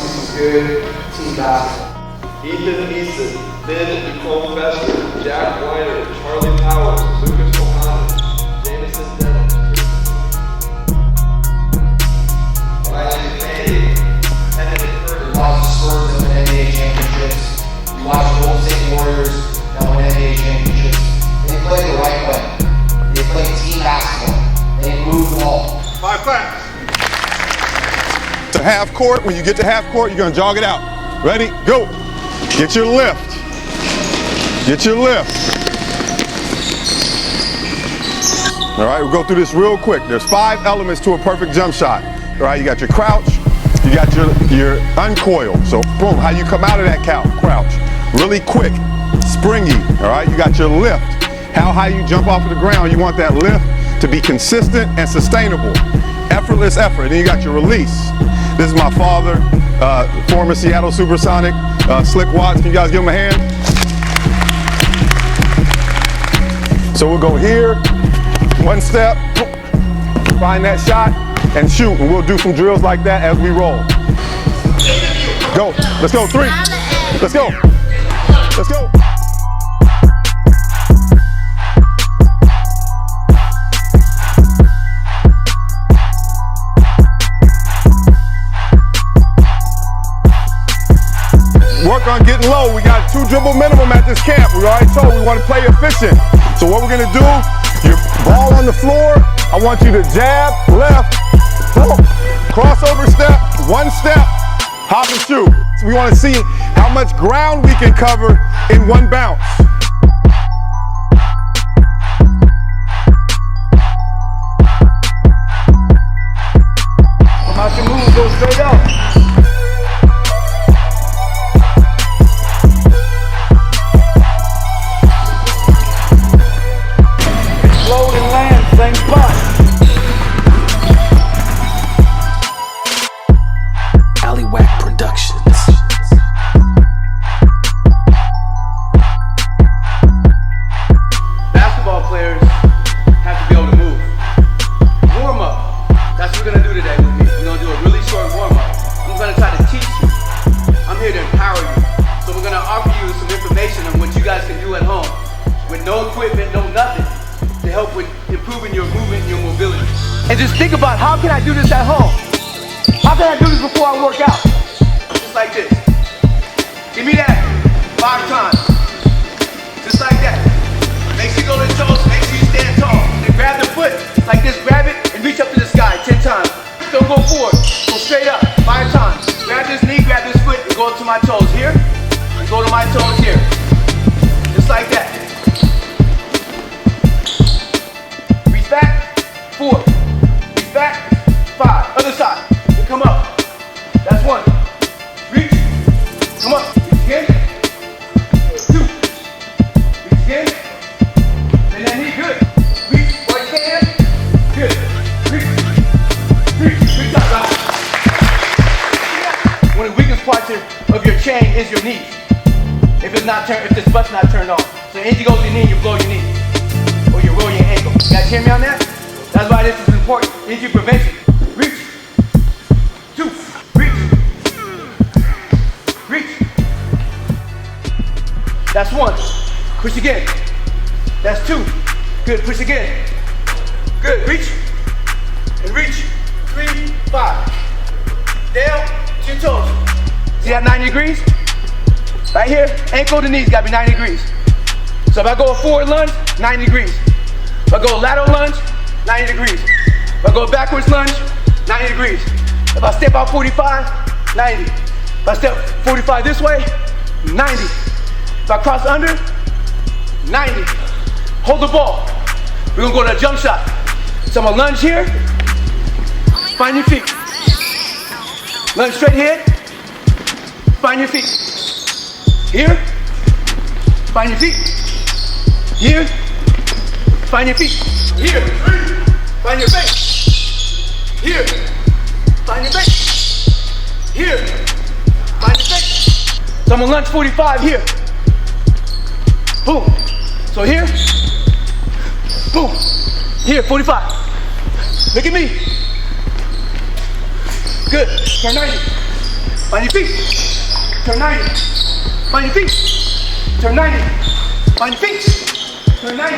see some good team basketball. Ethan Easton, Finn Nicole Fester, Jack Weiner, Charlie Powers, Lucas Mohammed, Jameson Denham. Ryan Kennedy, lots of Spurs that win NBA championships. You watch the Golden State Warriors that win NBA championships. They play the right way. They play team basketball. They move the ball. 5 claps. To half court, when you get to half court, you're gonna jog it out. Ready? Go. Get your lift. Get your lift. All right, we'll go through this real quick. There's 5 elements to a perfect jump shot. All right, you got your crouch, you got your uncoil. So boom, how you come out of that crouch. Really quick, springy. All right, you got your lift. How high you jump off of the ground. You want that lift to be consistent and sustainable. Effortless effort. And then you got your release. This is my father, former Seattle Supersonic, Slick Watts. Can you guys give him a hand? So we'll go here, 1 step, find that shot, and shoot. And we'll do some drills like that as we roll. Go. Let's go. 3. Let's go. Let's go. Work on getting low. We got 2 dribble minimum at this camp. We already told we want to play efficient. So what we're going to do, your ball on the floor, I want you to jab, left, boom, crossover step, 1 step, hop and shoot. So we want to see how much ground we can cover in 1 bounce. Come out your move, go straight up. Explode and land, same spot. Alleywack Productions. Basketball players have to be able to move. Warm up. That's what we're gonna do today with me. We're gonna do a really short warm up. I'm gonna try to teach you. I'm here to empower you. So we're gonna offer you some information on what you guys can do at home with no equipment, no nothing, to help with improving your movement and your mobility. And just think about, how can I do this at home? How can I do this before I work out? Just like this. Give me that 5 times. Just like that. Make sure you go to the toes, make sure you stand tall. Then grab the foot like this, grab it, and reach up to the sky 10 times. Don't go forward, go straight up 5 times. Grab this knee, grab this foot, and go up to my toes here, and go to my toes here. Just like that. Reach back, 4. Reach back, 5. Other side. Then come up. That's 1. Reach. Come up. Reach again. 2. Reach again. And then knee, good. Reach while you can. Good. Reach. Reach. Reach up, guys. One of the weakest parts of your chain is your knee. If this butt's not turned on. So as you go to your knee, you blow your knee. Or you roll your ankle. You guys hear me on that? That's why this is important. Injury prevention. Reach. 2. Reach. Reach. That's 1. Push again. That's 2. Good. Push again. Good. Reach. And reach. 3, 5. Down to your toes. See that 90 degrees? Right here, ankle to knees gotta be 90 degrees. So if I go a forward lunge, 90 degrees. If I go a lateral lunge, 90 degrees. If I go a backwards lunge, 90 degrees. If I step out 45, 90. If I step 45 this way, 90. If I cross under, 90. Hold the ball. We're gonna go to a jump shot. So I'm gonna lunge here. Find your feet. Lunge straight here. Find your feet. Here. Find your feet. Here. Find your feet. Here. Find your face. Here. Find your face. Here. Find your face. So I'm gonna lunge 45 here. Boom. So here. Boom. Here, 45. Look at me. Good. Turn 90. On your feet. Turn 90. On your feet. Turn 90. On your feet. Turn 90.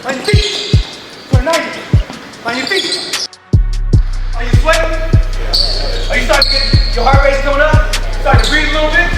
On your feet. Turn 90. On your feet. Are you sweating? Are you starting to get your heart rate's going up? Starting to breathe a little bit?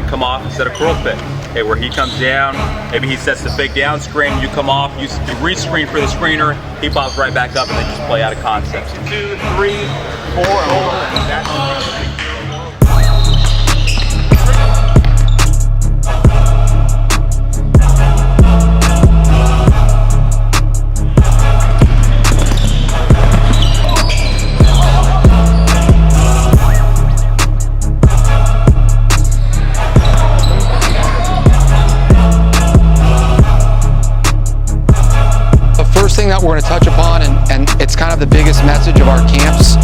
Come off, set a curl fit. Okay, where he comes down, maybe he sets the fake down screen, you come off, you re-screen for the screener, he pops right back up and then just play out of concept. 2, 3, 4, and hold on. That's that we're going to touch upon, and it's kind of the biggest message of our camps,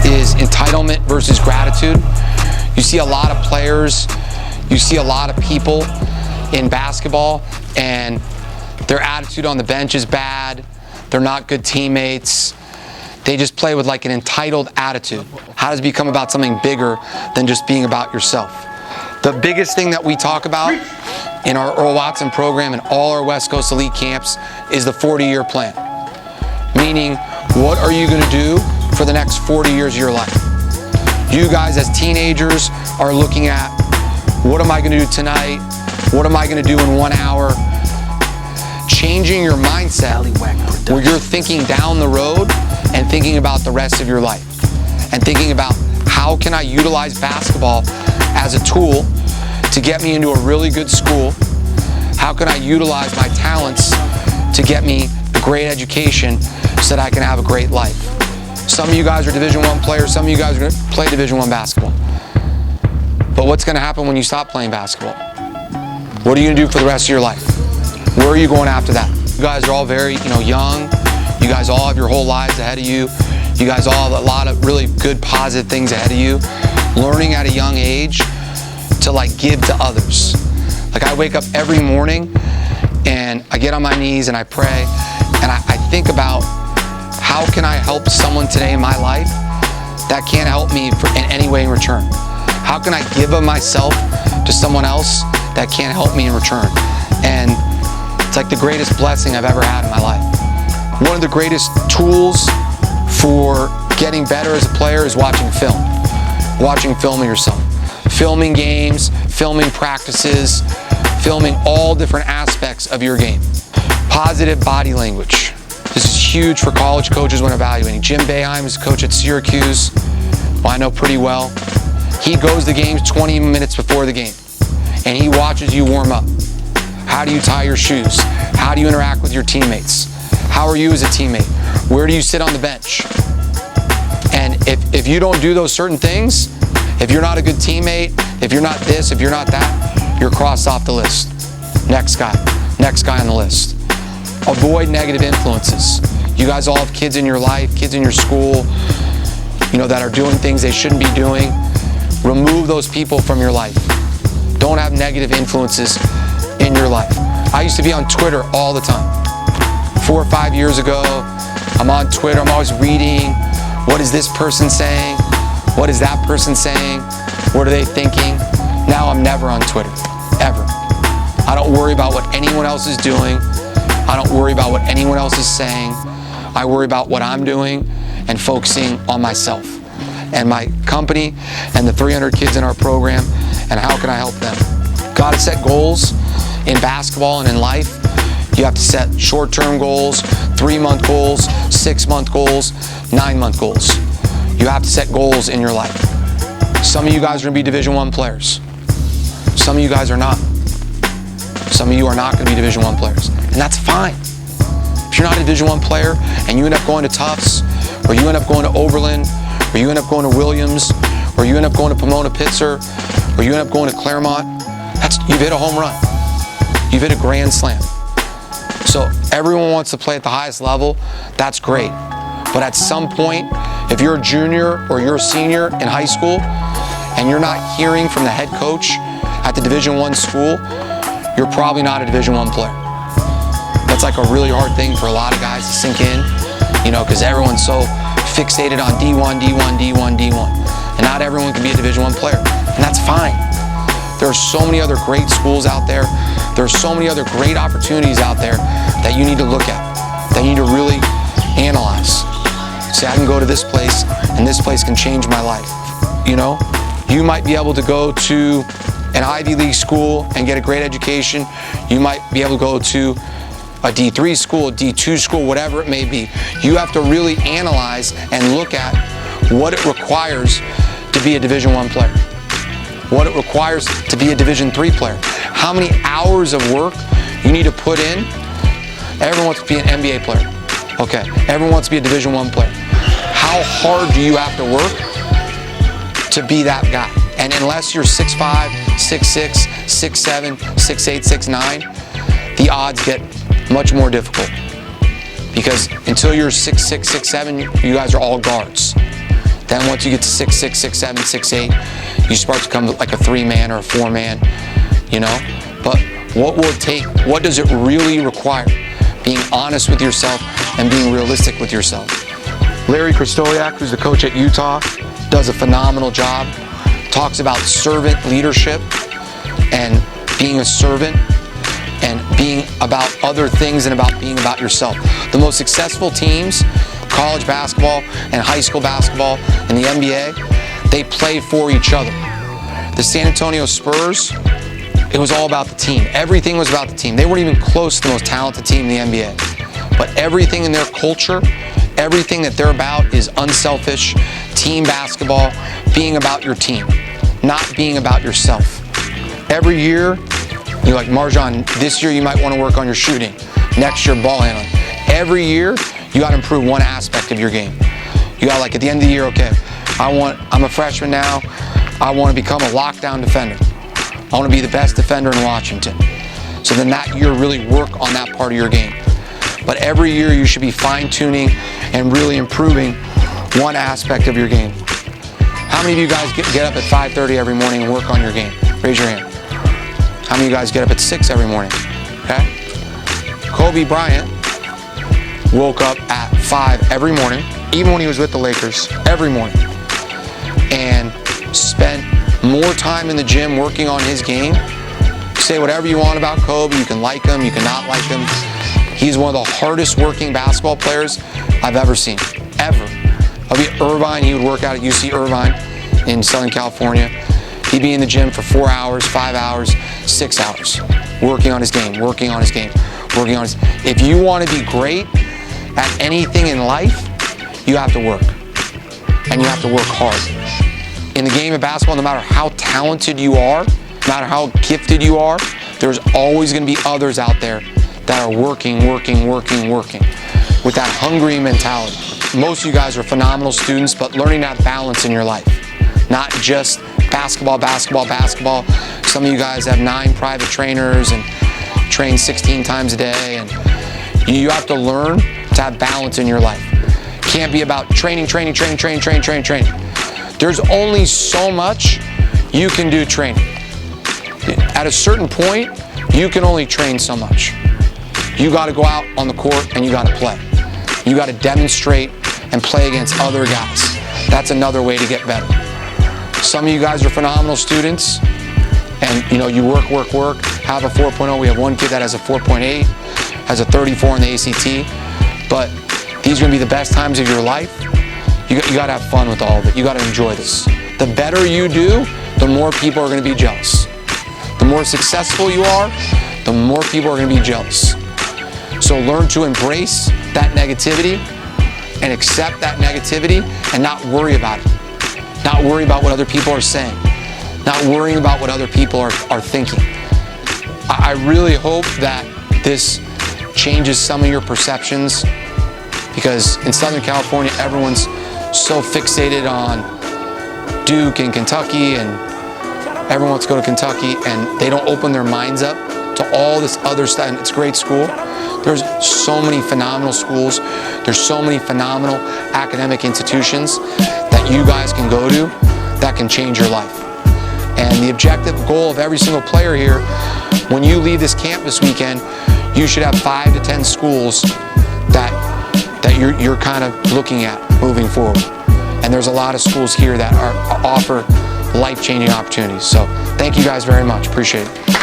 is entitlement versus gratitude. You see a lot of players, you see a lot of people in basketball, and their attitude on the bench is bad. They're not good teammates. They just play with like an entitled attitude. How does it become about something bigger than just being about yourself? The biggest thing that we talk about in our Earl Watson program and all our West Coast Elite camps is the 40-year plan. Meaning, what are you going to do for the next 40 years of your life? You guys as teenagers are looking at, what am I going to do tonight? What am I going to do in 1 hour? Changing your mindset where you're thinking down the road and thinking about the rest of your life. And thinking about, how can I utilize basketball as a tool to get me into a really good school? How can I utilize my talents to get me a great education so that I can have a great life? Some of you guys are Division I players, some of you guys are going to play Division I basketball. But what's going to happen when you stop playing basketball? What are you going to do for the rest of your life? Where are you going after that? You guys are all very, young. You guys all have your whole lives ahead of you. You guys all have a lot of really good, positive things ahead of you. Learning at a young age to give to others. I wake up every morning and I get on my knees and I pray and I think about, how can I help someone today in my life that can't help me in any way in return? How can I give of myself to someone else that can't help me in return? And like the greatest blessing I've ever had in my life. One of the greatest tools for getting better as a player is watching film. Watching film of yourself. Filming games, filming practices, filming all different aspects of your game. Positive body language. This is huge for college coaches when evaluating. Jim Boeheim is a coach at Syracuse, who I know pretty well. He goes to games 20 minutes before the game, and he watches you warm up. How do you tie your shoes? How do you interact with your teammates? How are you as a teammate? Where do you sit on the bench? And if you don't do those certain things, if you're not a good teammate, if you're not this, if you're not that, you're crossed off the list. Next guy on the list. Avoid negative influences. You guys all have kids in your life, kids in your school, that are doing things they shouldn't be doing. Remove those people from your life. Don't have negative influences in your life. I used to be on Twitter all the time. 4 or 5 years ago, I'm on Twitter, I'm always reading, what is this person saying? What is that person saying? What are they thinking? Now I'm never on Twitter, ever. I don't worry about what anyone else is doing. I don't worry about what anyone else is saying. I worry about what I'm doing and focusing on myself and my company and the 300 kids in our program and how can I help them. Got to set goals in basketball and in life. You have to set short-term goals, 3-month goals, 6-month goals, 9-month goals. You have to set goals in your life. Some of you guys are going to be Division I players. Some of you guys are not. Some of you are not going to be Division I players, and that's fine. If you're not a Division I player and you end up going to Tufts, or you end up going to Oberlin, or you end up going to Williams, or you end up going to Pomona-Pitzer, or you end up going to Claremont, you've hit a home run. You've hit a grand slam. So everyone wants to play at the highest level. That's great. But at some point, if you're a junior or you're a senior in high school and you're not hearing from the head coach at the Division I school, you're probably not a Division I player. That's like a really hard thing for a lot of guys to sink in, because everyone's so fixated on D1, D1, D1, D1. And not everyone can be a Division I player. And that's fine. There are so many other great schools out there. There are so many other great opportunities out there that you need to look at, that you need to really analyze. Say, I can go to this place, and this place can change my life. You might be able to go to an Ivy League school and get a great education. You might be able to go to a D3 school, a D2 school, whatever it may be. You have to really analyze and look at what it requires to be a Division I player. What it requires to be a Division III player. How many hours of work you need to put in. Everyone wants to be an NBA player. Okay, everyone wants to be a Division I player. How hard do you have to work to be that guy? And unless you're 6'5", 6'6", 6'7", 6'8", 6'9", the odds get much more difficult. Because until you're 6'6", 6'7", you guys are all guards. Then once you get to 6'6", 6'7", 6'8", you start to become like a 3-man or a 4-man, But what will it take? What does it really require? Being honest with yourself and being realistic with yourself. Larry Krystoliak, who's the coach at Utah, does a phenomenal job. Talks about servant leadership and being a servant and being about other things and about being about yourself. The most successful teams, college basketball and high school basketball and the NBA, they play for each other. The San Antonio Spurs, it was all about the team. Everything was about the team. They weren't even close to the most talented team in the NBA. But everything in their culture, everything that they're about is unselfish, team basketball, being about your team, not being about yourself. Every year, you're like, Marjan, this year you might want to work on your shooting. Next year, ball handling. Every year, you got to improve one aspect of your game. You got, like, at the end of the year, okay, I'm a freshman now. I want to become a lockdown defender. I want to be the best defender in Washington. So then that year, really work on that part of your game. But every year, you should be fine-tuning and really improving one aspect of your game. How many of you guys get up at 5:30 every morning and work on your game? Raise your hand. How many of you guys get up at 6 every morning? Okay? Kobe Bryant woke up at 5 every morning, even when he was with the Lakers, every morning, and spent more time in the gym working on his game say whatever you want about Kobe. You can like him, you can not like him. He's one of the hardest working basketball players I've ever seen, ever. I'll be at Irvine, he would work out at UC Irvine in Southern California. He'd be in the gym for 4 hours, 5 hours, 6 hours, working on his game, working on his game, working on his. If you want to be great at anything in life, you have to work, and you have to work hard. In the game of basketball, no matter how talented you are, no matter how gifted you are, there's always going to be others out there that are working with that hungry mentality. Most of you guys are phenomenal students, but learning that balance in your life, not just basketball. Some of you guys have 9 private trainers and train 16 times a day, and you have to learn to have balance in your life. It can't be about training. There's only so much you can do training. At a certain point, you can only train so much. You got to go out on the court and you got to play. You got to demonstrate and play against other guys. That's another way to get better. Some of you guys are phenomenal students, and you work, have a 4.0. We have one kid that has a 4.8, has a 34 in the ACT, but these are going to be the best times of your life. You got to have fun with all of it. You got to enjoy this. The better you do, the more people are going to be jealous. The more successful you are, the more people are going to be jealous. So learn to embrace that negativity and accept that negativity and not worry about it. Not worry about what other people are saying. Not worrying about what other people are thinking. I really hope that this changes some of your perceptions, because in Southern California, everyone's so fixated on Duke and Kentucky, and everyone wants to go to Kentucky, and they don't open their minds up to all this other stuff. And it's a great school. There's so many phenomenal schools. There's so many phenomenal academic institutions that you guys can go to that can change your life. And the objective goal of every single player here, when you leave this camp this weekend, you should have 5 to 10 schools that you're kind of looking at moving forward. And there's a lot of schools here that offer life-changing opportunities. So thank you guys very much. Appreciate it.